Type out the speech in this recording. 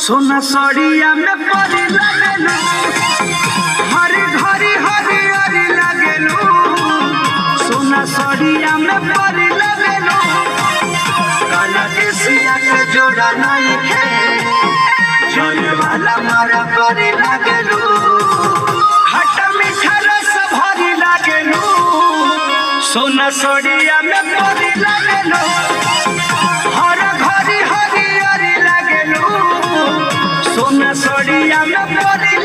सोना सड़िया में परी लगेलू हरी घरी हरी हरी लगेलू सोना सड़िया में परी लगेलू काला केसिया के जोड़ा नहीं है जल वाला मारा परी लगेलू खट्टा मीठा रस भरी लगेलू सोना सड़िया में परी लगेलू हर घरी हरी हरी लगेलू सोना सड़िया में परी